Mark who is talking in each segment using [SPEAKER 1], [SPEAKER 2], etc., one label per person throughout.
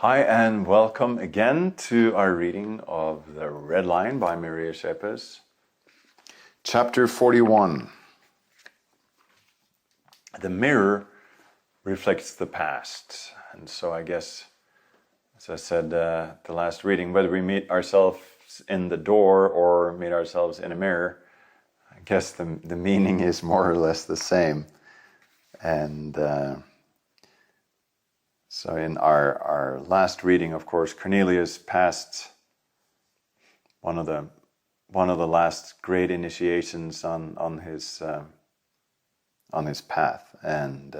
[SPEAKER 1] Hi and welcome again to our reading of The Red Line by Maria Schepers. Chapter 41. The mirror reflects the past. And so I guess, as I said the last reading, whether we meet ourselves in the door or meet ourselves in a mirror, I guess the meaning is more or less the same. And so in our last reading, of course, Cornelius passed one of the last great initiations on his path, and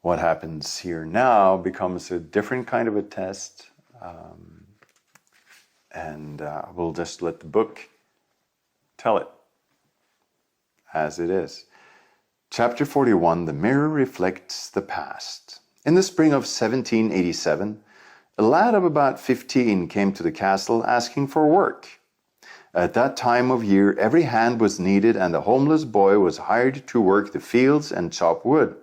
[SPEAKER 1] what happens here now becomes a different kind of a test, and we'll just let the book tell it as it is. Chapter 41, The Mirror Reflects the Past. In the spring of 1787, a lad of about 15 came to the castle asking for work. At that time of year, every hand was needed, and the homeless boy was hired to work the fields and chop wood.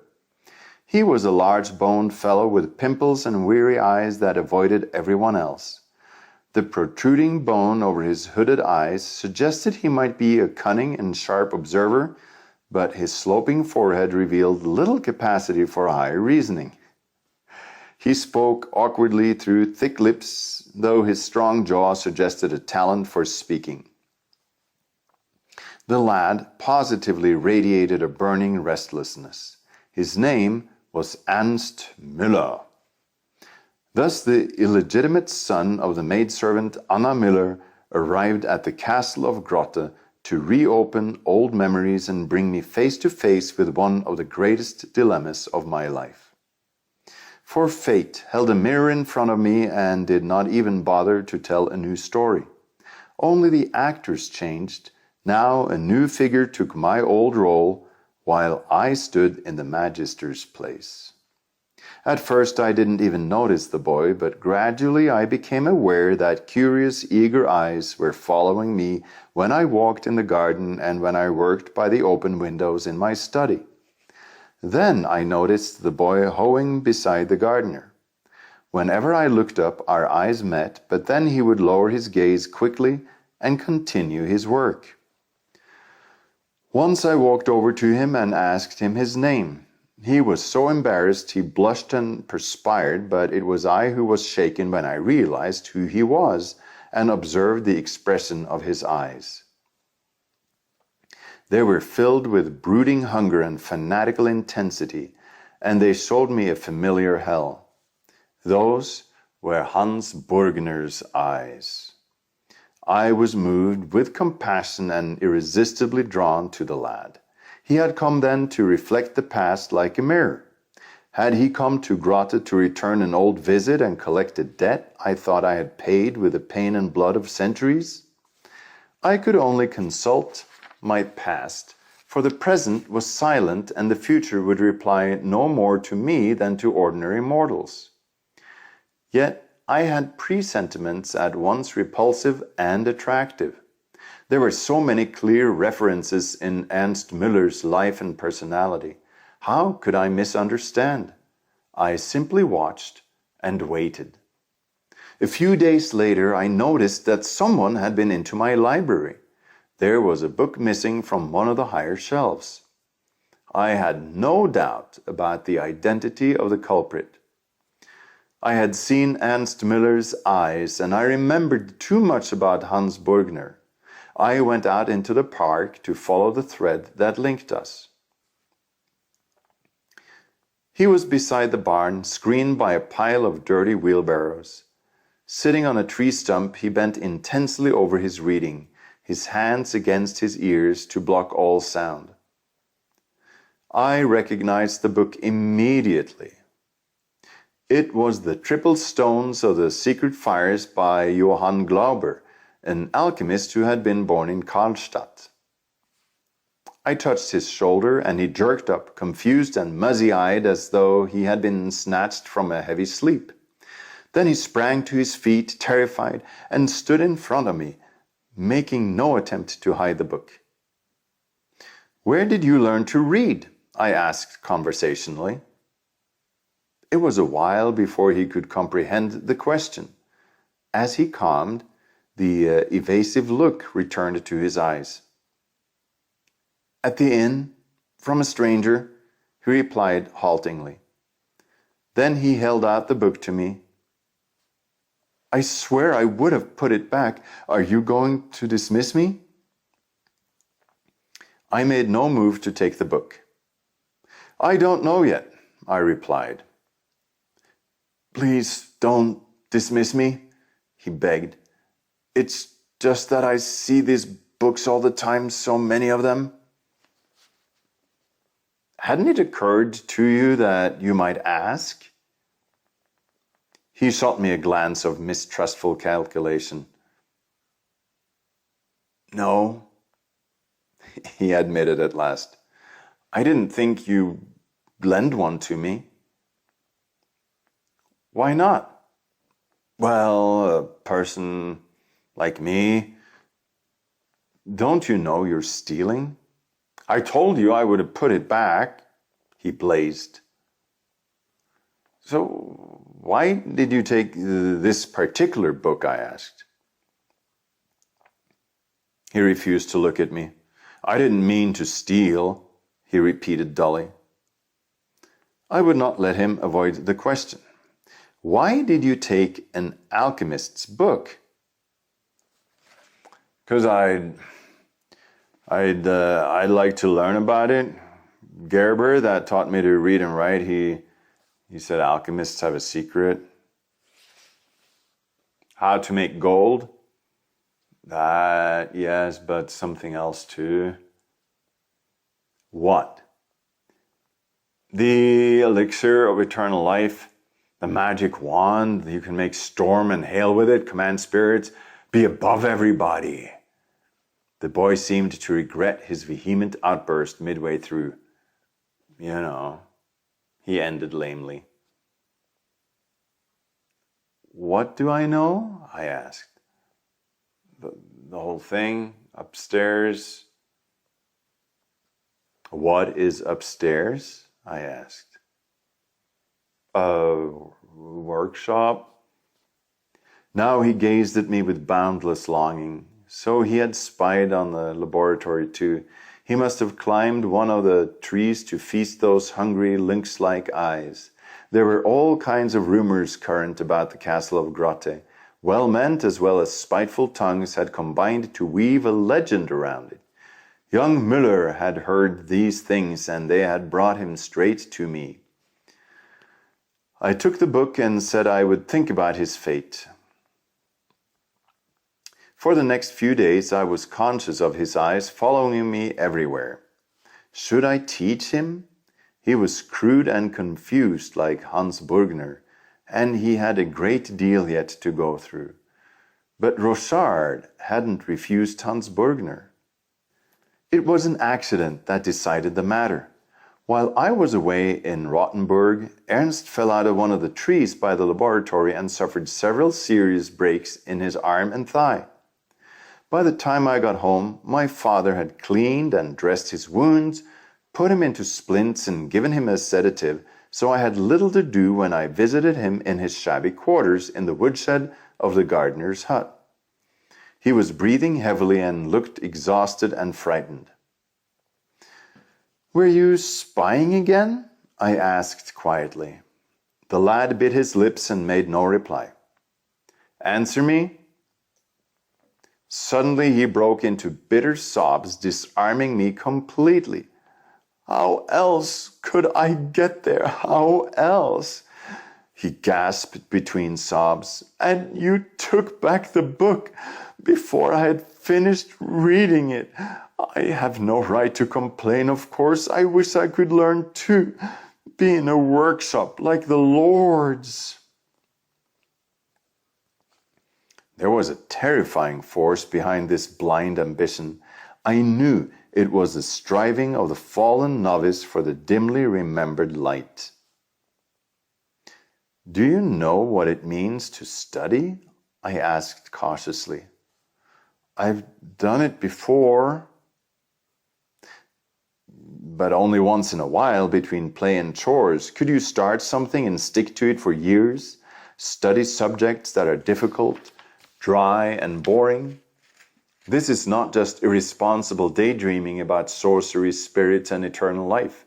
[SPEAKER 1] He was a large-boned fellow with pimples and weary eyes that avoided everyone else. The protruding bone over his hooded eyes suggested he might be a cunning and sharp observer, but his sloping forehead revealed little capacity for high reasoning. He spoke awkwardly through thick lips, though his strong jaw suggested a talent for speaking. The lad positively radiated a burning restlessness. His name was Ernst Müller. Thus the illegitimate son of the maidservant Anna Müller arrived at the castle of Grotte to reopen old memories and bring me face to face with one of the greatest dilemmas of my life. For fate held a mirror in front of me and did not even bother to tell a new story. Only the actors changed. Now a new figure took my old role, while I stood in the magister's place. At first I didn't even notice the boy, but gradually I became aware that curious, eager eyes were following me when I walked in the garden and when I worked by the open windows in my study. Then I noticed the boy hoeing beside the gardener. Whenever I looked up, our eyes met, but then he would lower his gaze quickly and continue his work. Once I walked over to him and asked him his name. He was so embarrassed he blushed and perspired, but it was I who was shaken when I realized who he was and observed the expression of his eyes. They were filled with brooding hunger and fanatical intensity, and they showed me a familiar hell. Those were Hans Burgner's eyes. I was moved with compassion and irresistibly drawn to the lad. He had come then to reflect the past like a mirror. Had he come to Grotte to return an old visit and collect a debt I thought I had paid with the pain and blood of centuries? I could only consult my past, for the present was silent and the future would reply no more to me than to ordinary mortals. Yet I had presentiments at once repulsive and attractive. There were so many clear references in Ernst Müller's life and personality. How could I misunderstand? I simply watched and waited. A few days later, I noticed that someone had been into my library. There was a book missing from one of the higher shelves. I had no doubt about the identity of the culprit. I had seen Ernst Müller's eyes, and I remembered too much about Hans Burgner. I went out into the park to follow the thread that linked us. He was beside the barn, screened by a pile of dirty wheelbarrows. Sitting on a tree stump, he bent intensely over his reading, his hands against his ears to block all sound. I recognized the book immediately. It was The Triple Stones of the Secret Fires by Johann Glauber, an alchemist who had been born in Karlstadt. I touched his shoulder and he jerked up, confused and muzzy-eyed as though he had been snatched from a heavy sleep. Then he sprang to his feet, terrified, and stood in front of me, making no attempt to hide the book. "Where did you learn to read?" I asked conversationally. It was a while before he could comprehend the question. As he calmed, the evasive look returned to his eyes. At the inn, from a stranger, he replied haltingly. Then he held out the book to me. I swear I would have put it back. Are you going to dismiss me? I made no move to take the book. I don't know yet, I replied. Please don't dismiss me, he begged. It's just that I see these books all the time, so many of them. Hadn't it occurred to you that you might ask? He shot me a glance of mistrustful calculation. No, he admitted at last. I didn't think you'd lend one to me. Why not? Well, a person like me, don't you know you're stealing? I told you I would have put it back, he blazed. So why did you take this particular book, I asked. He refused to look at me. I didn't mean to steal, he repeated dully. I would not let him avoid the question. Why did you take an alchemist's book? Because I'd like to learn about it. Gerber, that taught me to read and write, he said alchemists have a secret. How to make gold? That, yes, but something else too. What? The elixir of eternal life, the magic wand, you can make storm and hail with it, command spirits, be above everybody. The boy seemed to regret his vehement outburst midway through. You know, he ended lamely. What do I know? I asked. The whole thing, upstairs. What is upstairs? I asked. A workshop? Now he gazed at me with boundless longing. So he had spied on the laboratory too. He must have climbed one of the trees to feast those hungry lynx-like eyes. There were all kinds of rumors current about the castle of Grotte. Well-meant as well as spiteful tongues had combined to weave a legend around it. Young Müller had heard these things, and they had brought him straight to me. I took the book and said I would think about his fate. For the next few days, I was conscious of his eyes following me everywhere. Should I teach him? He was crude and confused like Hans Burgner, and he had a great deal yet to go through. But Rochard hadn't refused Hans Burgner. It was an accident that decided the matter. While I was away in Rottenburg, Ernst fell out of one of the trees by the laboratory and suffered several serious breaks in his arm and thigh. By the time I got home, my father had cleaned and dressed his wounds, put him into splints and given him a sedative, so I had little to do when I visited him in his shabby quarters in the woodshed of the gardener's hut. He was breathing heavily and looked exhausted and frightened. Were you spying again? I asked quietly. The lad bit his lips and made no reply. Answer me? Suddenly he broke into bitter sobs, disarming me completely. How else could I get there? How else? He gasped between sobs. And you took back the book before I had finished reading it. I have no right to complain, of course. I wish I could learn too. Be in a workshop like the Lord's. There was a terrifying force behind this blind ambition. I knew it was the striving of the fallen novice for the dimly remembered light. Do you know what it means to study? I asked cautiously. I've done it before. but only once in a while between play and chores. Could you start something and stick to it for years? Study subjects that are difficult, dry, and boring? This is not just irresponsible daydreaming about sorcery, spirits, and eternal life.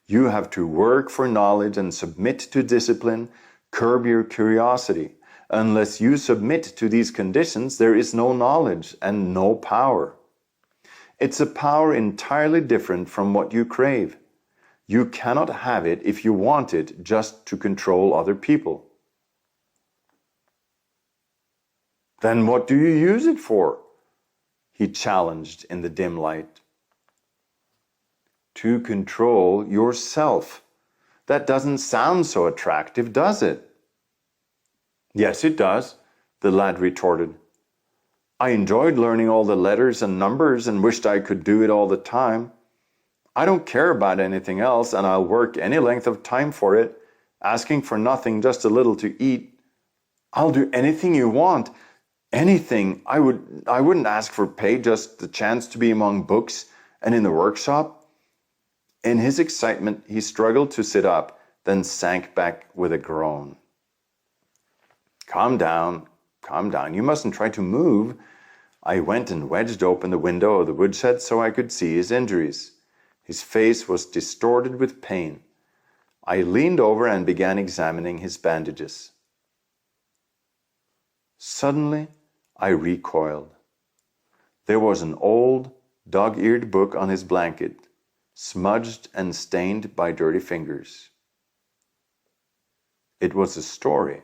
[SPEAKER 1] You have to work for knowledge and submit to discipline, curb your curiosity. Unless you submit to these conditions, there is no knowledge and no power. It's a power entirely different from what you crave. You cannot have it if you want it just to control other people. Then what do you use it for? He challenged in the dim light. To control yourself. That doesn't sound so attractive, does it? Yes, it does, the lad retorted. I enjoyed learning all the letters and numbers and wished I could do it all the time. I don't care about anything else, and I'll work any length of time for it, asking for nothing, just a little to eat. I'll do anything you want. Anything. I wouldn't ask for pay, just the chance to be among books and in the workshop. In his excitement, he struggled to sit up, then sank back with a groan. Calm down. You mustn't try to move. I went and wedged open the window of the woodshed so I could see his injuries. His face was distorted with pain. I leaned over and began examining his bandages. Suddenly, I recoiled. There was an old, dog-eared book on his blanket, smudged and stained by dirty fingers. It was a story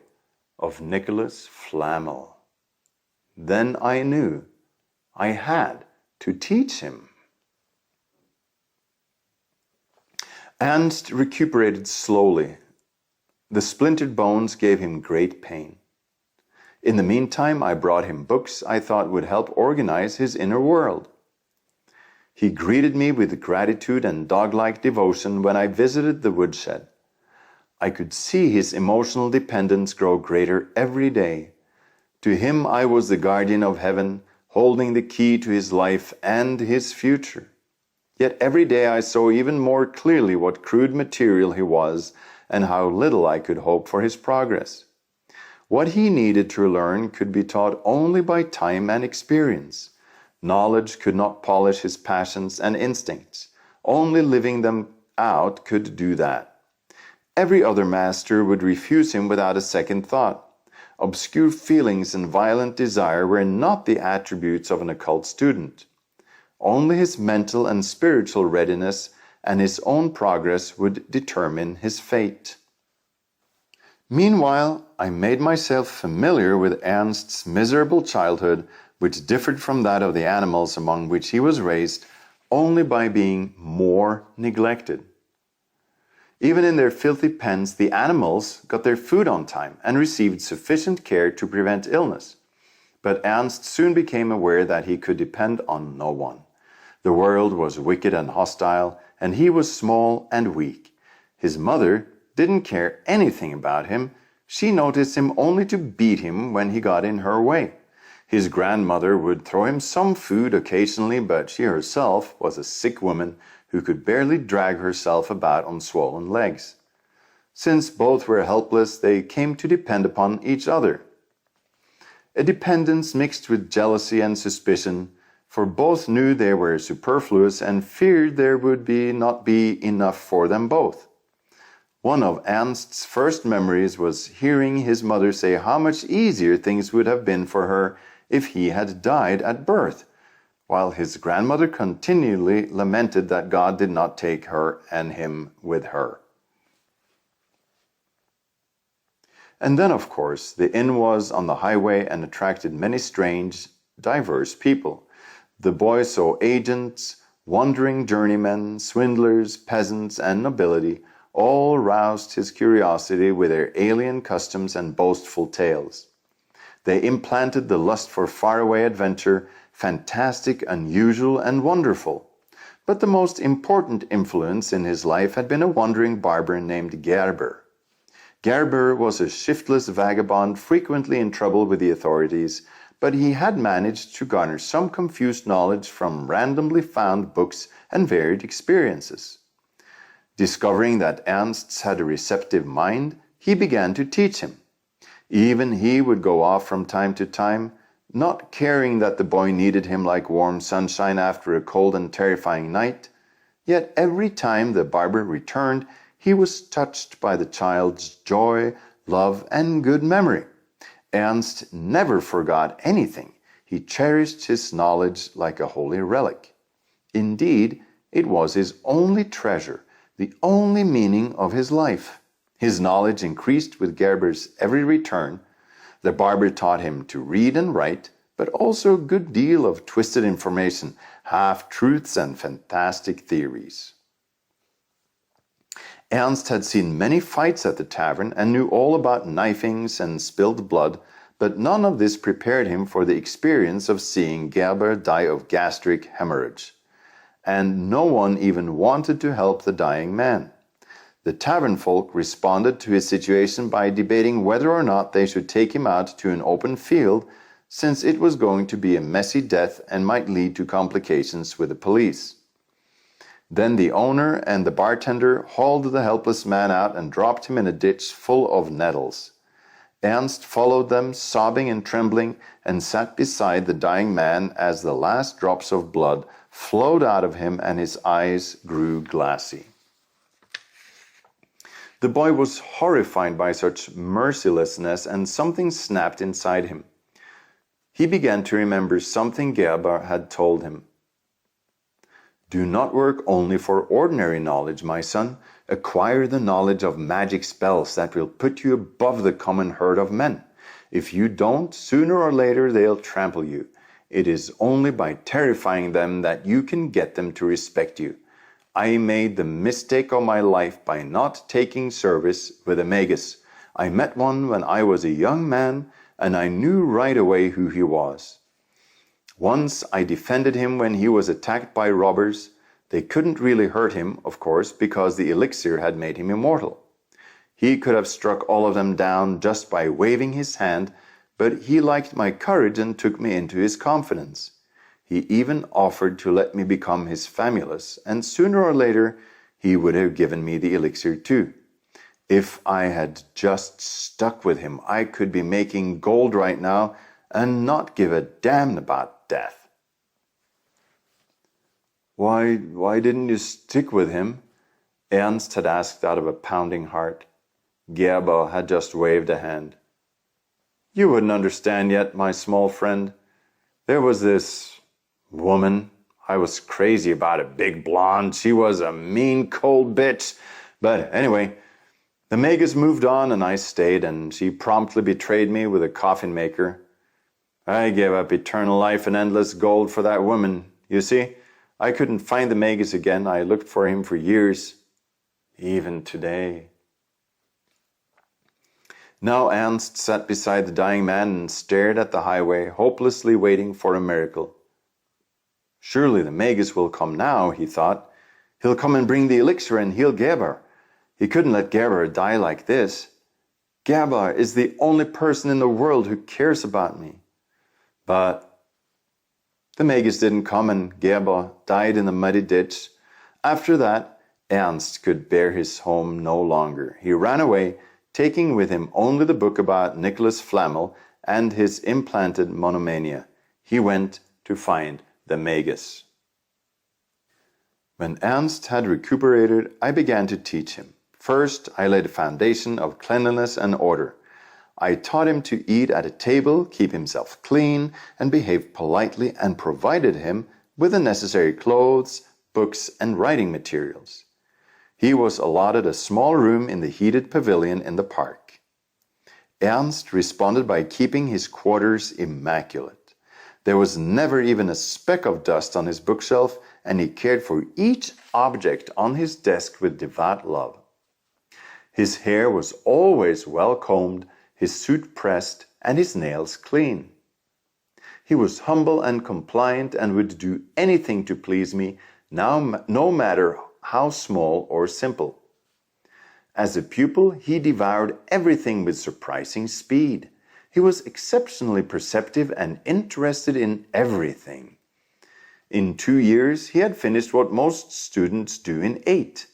[SPEAKER 1] of Nicholas Flamel. Then I knew I had to teach him. Ernst recuperated slowly. The splintered bones gave him great pain. In the meantime, I brought him books I thought would help organize his inner world. He greeted me with gratitude and dog-like devotion when I visited the woodshed. I could see his emotional dependence grow greater every day. To him I was the guardian of heaven, holding the key to his life and his future. Yet every day I saw even more clearly what crude material he was and how little I could hope for his progress. What he needed to learn could be taught only by time and experience. Knowledge could not polish his passions and instincts. Only living them out could do that. Every other master would refuse him without a second thought. Obscure feelings and violent desire were not the attributes of an occult student. Only his mental and spiritual readiness and his own progress would determine his fate. Meanwhile, I made myself familiar with Ernst's miserable childhood, which differed from that of the animals among which he was raised only by being more neglected. Even in their filthy pens, the animals got their food on time and received sufficient care to prevent illness. But Ernst soon became aware that he could depend on no one. The world was wicked and hostile, and he was small and weak. His mother didn't care anything about him. She noticed him only to beat him when he got in her way. His grandmother would throw him some food occasionally, but she herself was a sick woman who could barely drag herself about on swollen legs. Since both were helpless, they came to depend upon each other. A dependence mixed with jealousy and suspicion, for both knew they were superfluous and feared there would not be enough for them both. One of Ernst's first memories was hearing his mother say how much easier things would have been for her if he had died at birth, while his grandmother continually lamented that God did not take her and him with her. And then, of course, the inn was on the highway and attracted many strange, diverse people. The boy saw agents, wandering journeymen, swindlers, peasants, and nobility, all roused his curiosity with their alien customs and boastful tales. They implanted the lust for faraway adventure, fantastic, unusual, and wonderful. But the most important influence in his life had been a wandering barber named Gerber. Gerber was a shiftless vagabond, frequently in trouble with the authorities, but he had managed to garner some confused knowledge from randomly found books and varied experiences. Discovering that Ernst had a receptive mind, he began to teach him. Even he would go off from time to time, not caring that the boy needed him like warm sunshine after a cold and terrifying night. Yet every time the barber returned, he was touched by the child's joy, love, and good memory. Ernst never forgot anything. He cherished his knowledge like a holy relic. Indeed, it was his only treasure, the only meaning of his life. His knowledge increased with Gerber's every return. The barber taught him to read and write, but also a good deal of twisted information, half-truths and fantastic theories. Ernst had seen many fights at the tavern and knew all about knifings and spilled blood, but none of this prepared him for the experience of seeing Gerber die of gastric hemorrhage. And no one even wanted to help the dying man. The tavern folk responded to his situation by debating whether or not they should take him out to an open field, since it was going to be a messy death and might lead to complications with the police. Then the owner and the bartender hauled the helpless man out and dropped him in a ditch full of nettles. Ernst followed them, sobbing and trembling, and sat beside the dying man as the last drops of blood flowed out of him and his eyes grew glassy. The boy was horrified by such mercilessness, and something snapped inside him. He began to remember something Gerber had told him. "Do not work only for ordinary knowledge, my son. Acquire the knowledge of magic spells that will put you above the common herd of men. If you don't, sooner or later they'll trample you. It is only by terrifying them that you can get them to respect you. I made the mistake of my life by not taking service with a magus. I met one when I was a young man, and I knew right away who he was. Once I defended him when he was attacked by robbers. They couldn't really hurt him, of course, because the elixir had made him immortal. He could have struck all of them down just by waving his hand, but he liked my courage and took me into his confidence. He even offered to let me become his famulus, and sooner or later he would have given me the elixir too. If I had just stuck with him, I could be making gold right now and not give a damn about death." Why didn't you stick with him?" Ernst had asked out of a pounding heart. Gerber had just waved a hand. "You wouldn't understand yet, my small friend. There was this woman. I was crazy about a big blonde. She was a mean, cold bitch. But anyway, the magus moved on and I stayed, and she promptly betrayed me with a coffin maker. I gave up eternal life and endless gold for that woman. You see, I couldn't find the magus again. I looked for him for years, even today." Now Ernst sat beside the dying man and stared at the highway, hopelessly waiting for a miracle. "Surely the magus will come now," he thought. "He'll come and bring the elixir and heal Gerber. He couldn't let Gerber die like this. Gerber is the only person in the world who cares about me." But the magus didn't come, and Gerber died in the muddy ditch. After that, Ernst could bear his home no longer. He ran away, taking with him only the book about Nicholas Flamel and his implanted monomania. He went to find the magus. When Ernst had recuperated, I began to teach him. First, I laid a foundation of cleanliness and order. I taught him to eat at a table, keep himself clean, and behave politely, and provided him with the necessary clothes, books, and writing materials. He was allotted a small room in the heated pavilion in the park. Ernst responded by keeping his quarters immaculate. There was never even a speck of dust on his bookshelf, and he cared for each object on his desk with devout love. His hair was always well combed, his suit pressed, and his nails clean. He was humble and compliant and would do anything to please me, no matter how small or simple. As a pupil, he devoured everything with surprising speed. He was exceptionally perceptive and interested in everything. In 2 years, he had finished what most students do in 8.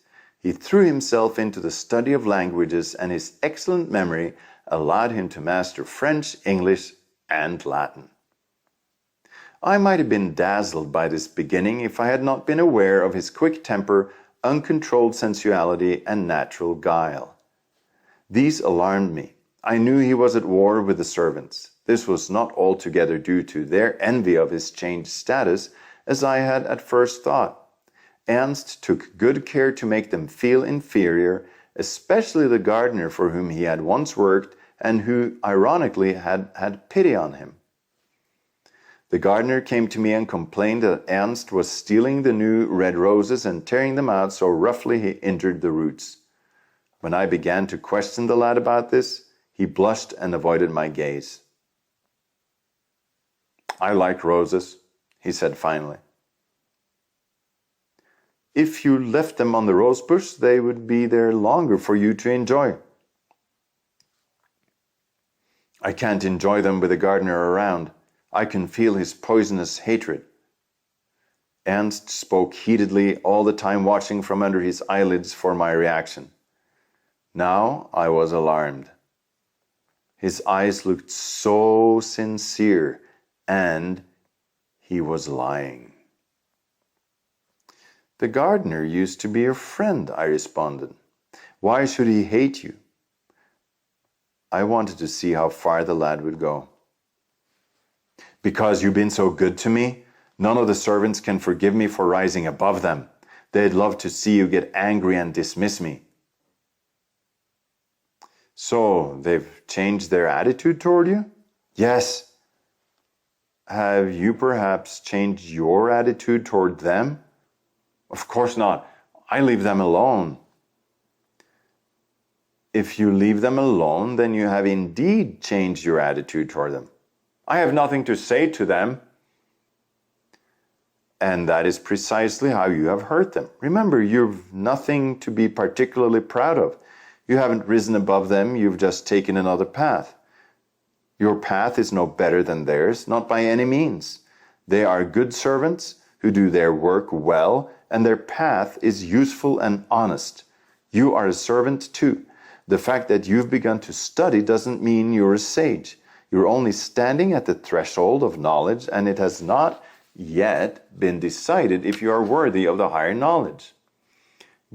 [SPEAKER 1] He threw himself into the study of languages, and his excellent memory allowed him to master French, English, and Latin. I might have been dazzled by this beginning if I had not been aware of his quick temper, uncontrolled sensuality, and natural guile. These alarmed me. I knew he was at war with the servants. This was not altogether due to their envy of his changed status, as I had at first thought. Ernst took good care to make them feel inferior, especially the gardener for whom he had once worked and who, ironically, had pity on him. The gardener came to me and complained that Ernst was stealing the new red roses and tearing them out so roughly he injured the roots. When I began to question the lad about this, he blushed and avoided my gaze. "I like roses," he said finally. "If you left them on the rose bush, they would be there longer for you to enjoy." "I can't enjoy them with the gardener around. I can feel his poisonous hatred." Ernst spoke heatedly, all the time watching from under his eyelids for my reaction. Now I was alarmed. His eyes looked so sincere, and he was lying. "The gardener used to be your friend," I responded. "Why should he hate you?" I wanted to see how far the lad would go. "Because you've been so good to me, none of the servants can forgive me for rising above them. They'd love to see you get angry and dismiss me." "So, they've changed their attitude toward you?" "Yes." "Have you perhaps changed your attitude toward them?" "Of course not. I leave them alone." "If you leave them alone, then you have indeed changed your attitude toward them." "I have nothing to say to them." "And that is precisely how you have hurt them. Remember, you've nothing to be particularly proud of. You haven't risen above them, you've just taken another path. Your path is no better than theirs, not by any means. They are good servants who do their work well, and their path is useful and honest. You are a servant too. The fact that you've begun to study doesn't mean you're a sage. You're only standing at the threshold of knowledge, and it has not yet been decided if you are worthy of the higher knowledge.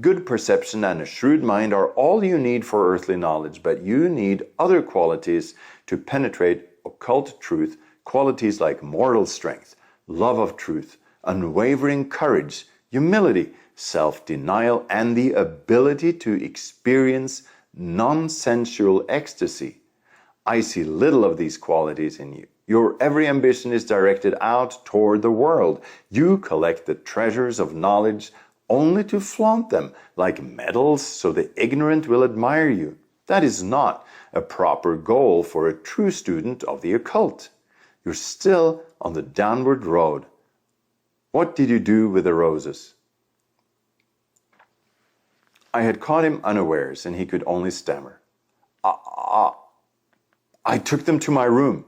[SPEAKER 1] Good perception and a shrewd mind are all you need for earthly knowledge, but you need other qualities to penetrate occult truth, qualities like moral strength, love of truth, unwavering courage, humility, self-denial, and the ability to experience non-sensual ecstasy. I see little of these qualities in you. Your every ambition is directed out toward the world. You collect the treasures of knowledge only to flaunt them like medals so the ignorant will admire you. That is not a proper goal for a true student of the occult. You're still on the downward road. What did you do with the roses?" I had caught him unawares, and he could only stammer. I took them to my room.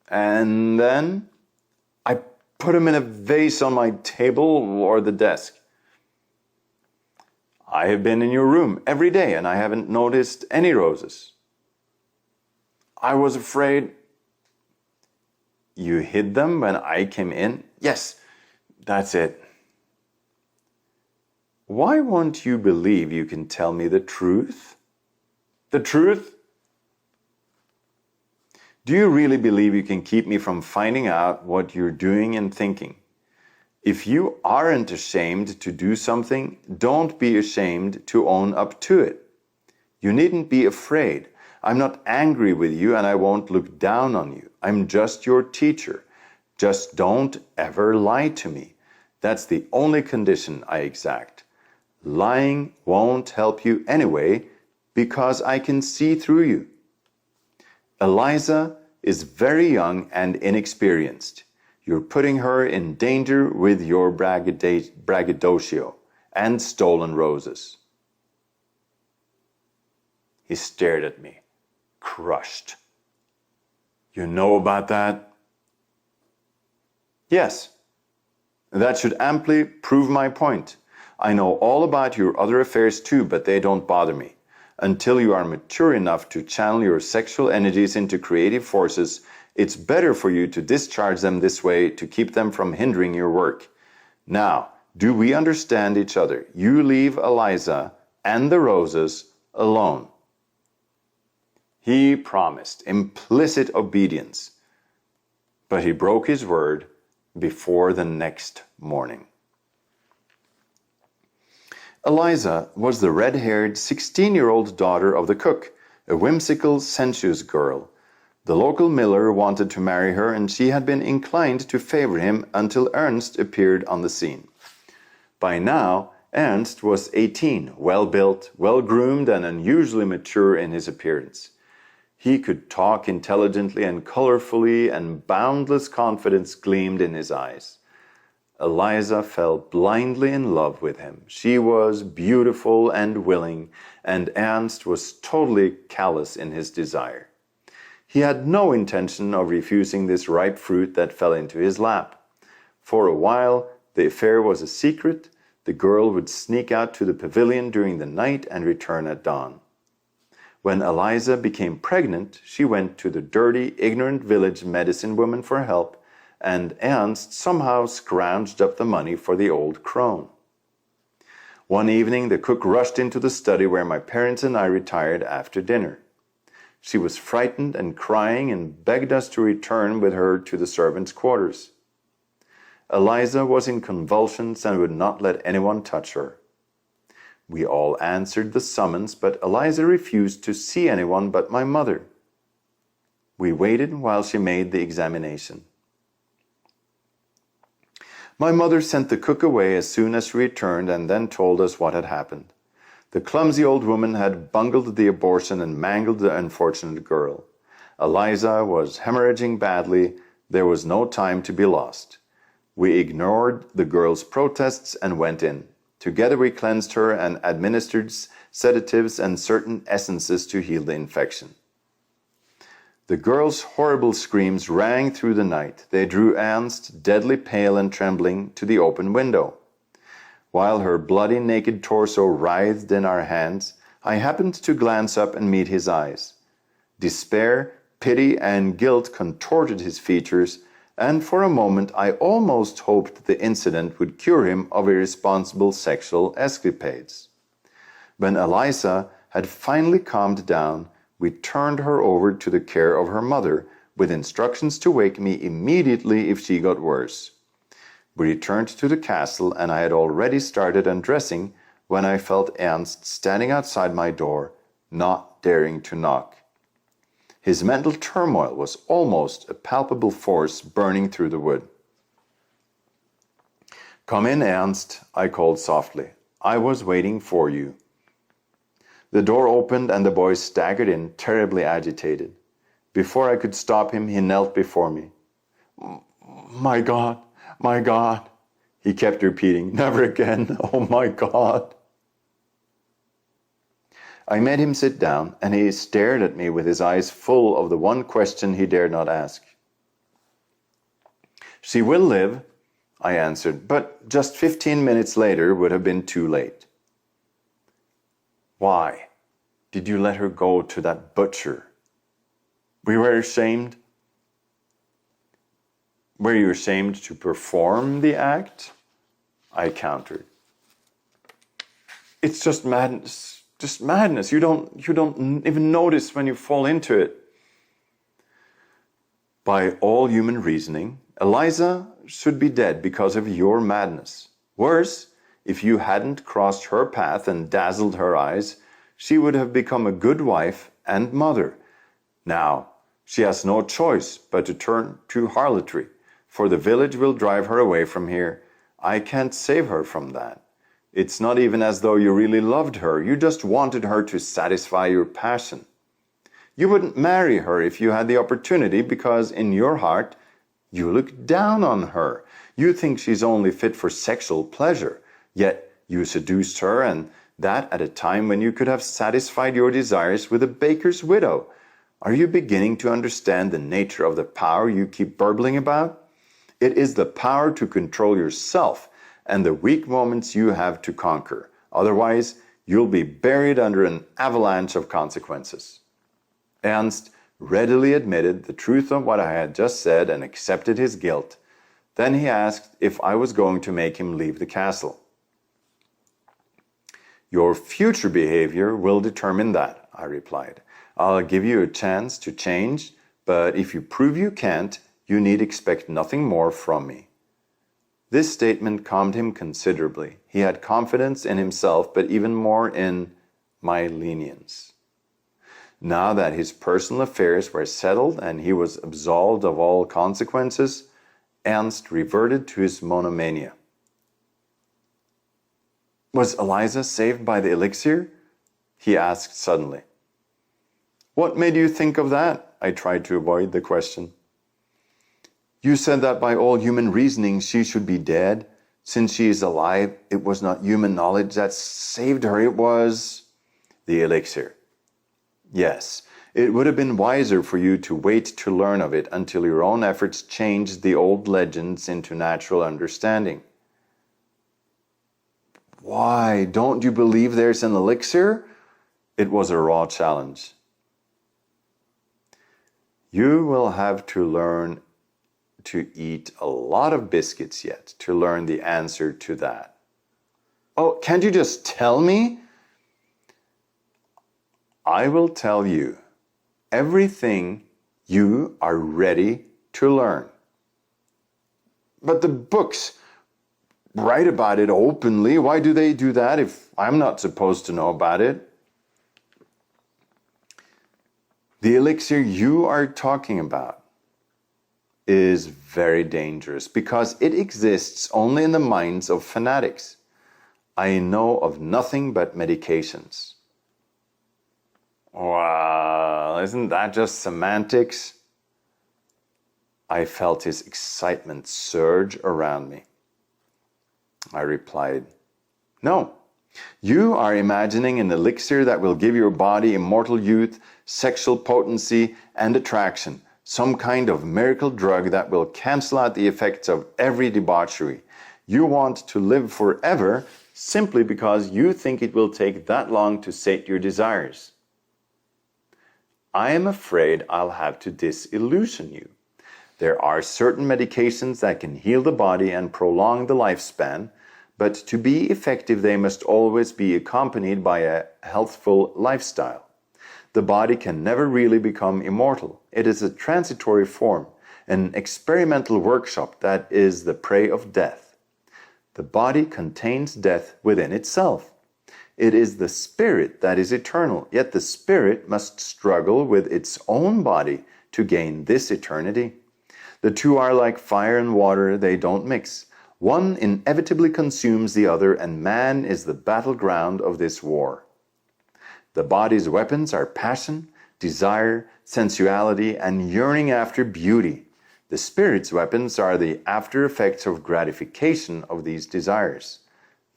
[SPEAKER 1] And then I put them in a vase on my table or the desk. I have been in your room every day and I haven't noticed any roses. I was afraid. You hid them when I came in? Yes, that's it. Why won't you believe you can tell me the truth? The truth? Do you really believe you can keep me from finding out what you're doing and thinking? If you aren't ashamed to do something, don't be ashamed to own up to it. You needn't be afraid. I'm not angry with you and I won't look down on you. I'm just your teacher. Just don't ever lie to me. That's the only condition I exact. Lying won't help you anyway because I can see through you. Eliza is very young and inexperienced. You're putting her in danger with your braggadocio and stolen roses. He stared at me, crushed. You know about that? Yes. That should amply prove my point. I know all about your other affairs too, but they don't bother me. Until you are mature enough to channel your sexual energies into creative forces, it's better for you to discharge them this way to keep them from hindering your work. Now, do we understand each other? You leave Eliza and the roses alone." He promised implicit obedience, but he broke his word before the next morning. Eliza was the red-haired 16-year-old daughter of the cook, a whimsical, sensuous girl. The local miller wanted to marry her, and she had been inclined to favor him until Ernst appeared on the scene. By now, Ernst was 18, well-built, well-groomed, and unusually mature in his appearance. He could talk intelligently and colorfully, and boundless confidence gleamed in his eyes. Eliza fell blindly in love with him. She was beautiful and willing, and Ernst was totally callous in his desire. He had no intention of refusing this ripe fruit that fell into his lap. For a while, the affair was a secret. The girl would sneak out to the pavilion during the night and return at dawn. When Eliza became pregnant, she went to the dirty, ignorant village medicine woman for help, and Ernst somehow scrounged up the money for the old crone. One evening, the cook rushed into the study where my parents and I retired after dinner. She was frightened and crying and begged us to return with her to the servants' quarters. Eliza was in convulsions and would not let anyone touch her. We all answered the summons, but Eliza refused to see anyone but my mother. We waited while she made the examination. My mother sent the cook away as soon as she returned and then told us what had happened. The clumsy old woman had bungled the abortion and mangled the unfortunate girl. Eliza was hemorrhaging badly. There was no time to be lost. We ignored the girl's protests and went in. Together we cleansed her and administered sedatives and certain essences to heal the infection. The girl's horrible screams rang through the night. They drew Ernst, deadly pale and trembling, to the open window. While her bloody naked torso writhed in our hands, I happened to glance up and meet his eyes. Despair, pity, and guilt contorted his features, and for a moment I almost hoped the incident would cure him of irresponsible sexual escapades. When Eliza had finally calmed down, we turned her over to the care of her mother, with instructions to wake me immediately if she got worse. We returned to the castle, and I had already started undressing when I felt Ernst standing outside my door, not daring to knock. His mental turmoil was almost a palpable force burning through the wood. "Come in, Ernst," I called softly. "I was waiting for you." The door opened and the boy staggered in, terribly agitated. Before I could stop him, he knelt before me. My God, he kept repeating, "Never again, oh my God." I made him sit down, and he stared at me with his eyes full of the one question he dared not ask. "She will live," I answered, but just 15 minutes later would have been too late. "Why did you let her go to that butcher?" "We were ashamed." "Were you ashamed to perform the act?" I countered. "It's just madness. Just madness. You don't even notice when you fall into it." By all human reasoning, Eliza should be dead because of your madness. Worse, if you hadn't crossed her path and dazzled her eyes, she would have become a good wife and mother. Now, she has no choice but to turn to harlotry, for the village will drive her away from here. I can't save her from that. It's not even as though you really loved her. You just wanted her to satisfy your passion. You wouldn't marry her if you had the opportunity because in your heart, you look down on her. You think she's only fit for sexual pleasure. Yet you seduced her, and that at a time when you could have satisfied your desires with a baker's widow. Are you beginning to understand the nature of the power you keep burbling about? It is the power to control yourself and the weak moments you have to conquer. Otherwise, you'll be buried under an avalanche of consequences. Ernst readily admitted the truth of what I had just said and accepted his guilt. Then he asked if I was going to make him leave the castle. Your future behavior will determine that, I replied. I'll give you a chance to change, but if you prove you can't, you need expect nothing more from me. This statement calmed him considerably. He had confidence in himself, but even more in my lenience. Now that his personal affairs were settled and he was absolved of all consequences, Ernst reverted to his monomania. Was Eliza saved by the elixir? He asked suddenly. What made you think of that? I tried to avoid the question. You said that by all human reasoning she should be dead. Since she is alive, it was not human knowledge that saved her, it was the elixir. Yes, it would have been wiser for you to wait to learn of it until your own efforts changed the old legends into natural understanding. Why, don't you believe there's an elixir? It was a raw challenge. You will have to learn to eat a lot of biscuits yet to learn the answer to that. Oh, can't you just tell me? I will tell you everything you are ready to learn. But the books write about it openly. Why do they do that if I'm not supposed to know about it? The elixir you are talking about is very dangerous because it exists only in the minds of fanatics. I know of nothing but medications. Well, isn't that just semantics? I felt his excitement surge around me. I replied, no. You are imagining an elixir that will give your body immortal youth, sexual potency, and attraction. Some kind of miracle drug that will cancel out the effects of every debauchery. You want to live forever simply because you think it will take that long to sate your desires. I am afraid I'll have to disillusion you. There are certain medications that can heal the body and prolong the lifespan, but to be effective they must always be accompanied by a healthful lifestyle. The body can never really become immortal. It is a transitory form, an experimental workshop that is the prey of death. The body contains death within itself. It is the spirit that is eternal, yet the spirit must struggle with its own body to gain this eternity. The two are like fire and water, they don't mix. One inevitably consumes the other, and man is the battleground of this war. The body's weapons are passion, desire, sensuality, and yearning after beauty. The spirit's weapons are the after effects of gratification of these desires.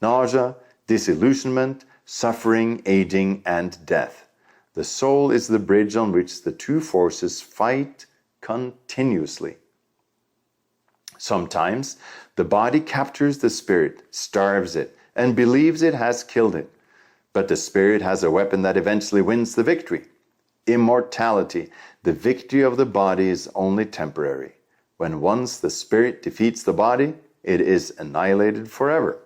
[SPEAKER 1] Nausea, disillusionment, suffering, aging, and death. The soul is the bridge on which the two forces fight continuously. Sometimes the body captures the spirit, starves it, and believes it has killed it. But the spirit has a weapon that eventually wins the victory. Immortality. The victory of the body is only temporary. When once the spirit defeats the body, it is annihilated forever.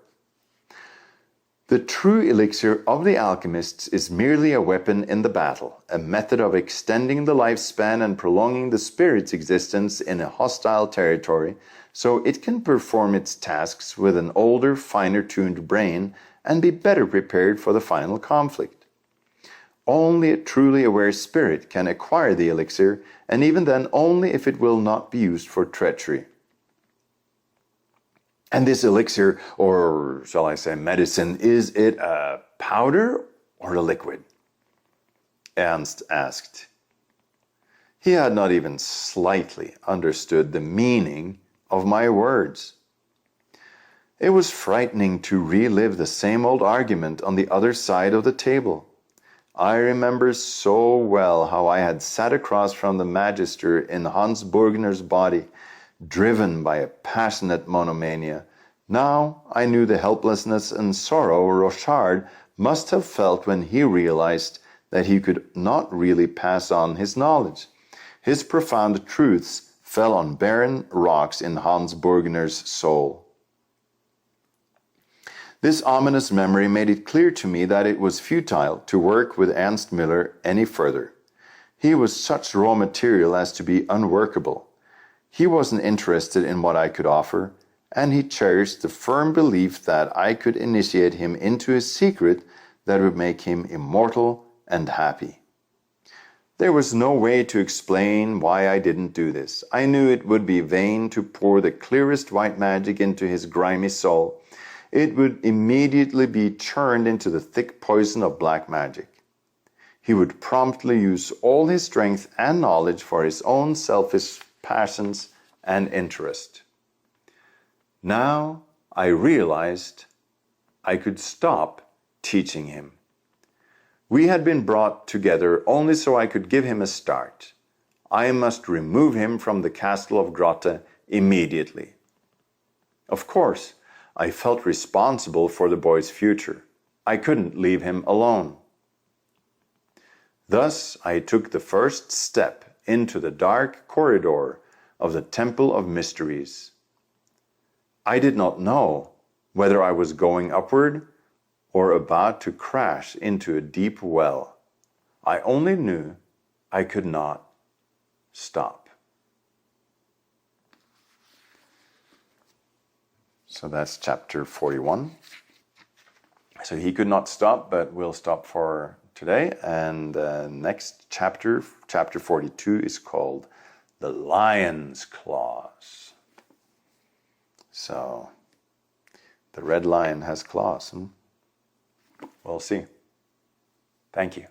[SPEAKER 1] The true elixir of the alchemists is merely a weapon in the battle, a method of extending the lifespan and prolonging the spirit's existence in a hostile territory, so it can perform its tasks with an older, finer-tuned brain and be better prepared for the final conflict. Only a truly aware spirit can acquire the elixir, and even then only if it will not be used for treachery. And this elixir, or shall I say medicine, is it a powder or a liquid? Ernst asked. He had not even slightly understood the meaning of my words. It was frightening to relive the same old argument on the other side of the table. I remember so well how I had sat across from the magister in Hans Burgner's body, driven by a passionate monomania, Now I knew the helplessness and sorrow Rochard must have felt when he realized that he could not really pass on his knowledge. His profound truths fell on barren rocks in Hans Burgner's soul. This ominous memory made it clear to me that it was futile to work with Ernst Müller any further. He was such raw material as to be unworkable. He wasn't interested in what I could offer, and he cherished the firm belief that I could initiate him into a secret that would make him immortal and happy. There was no way to explain why I didn't do this. I knew it would be vain to pour the clearest white magic into his grimy soul. It would immediately be churned into the thick poison of black magic. He would promptly use all his strength and knowledge for his own selfish passions and interest. Now I realized I could stop teaching him. We had been brought together only so I could give him a start. I must remove him from the castle of Grotte immediately. Of course, I felt responsible for the boy's future. I couldn't leave him alone. Thus, I took the first step into the dark corridor of the Temple of Mysteries. I did not know whether I was going upward or about to crash into a deep well. I only knew I could not stop. So that's chapter 41. So he could not stop, but we'll stop for today. And next chapter, chapter 42, is called The Lion's Claws. So the red lion has claws. We'll see. Thank you.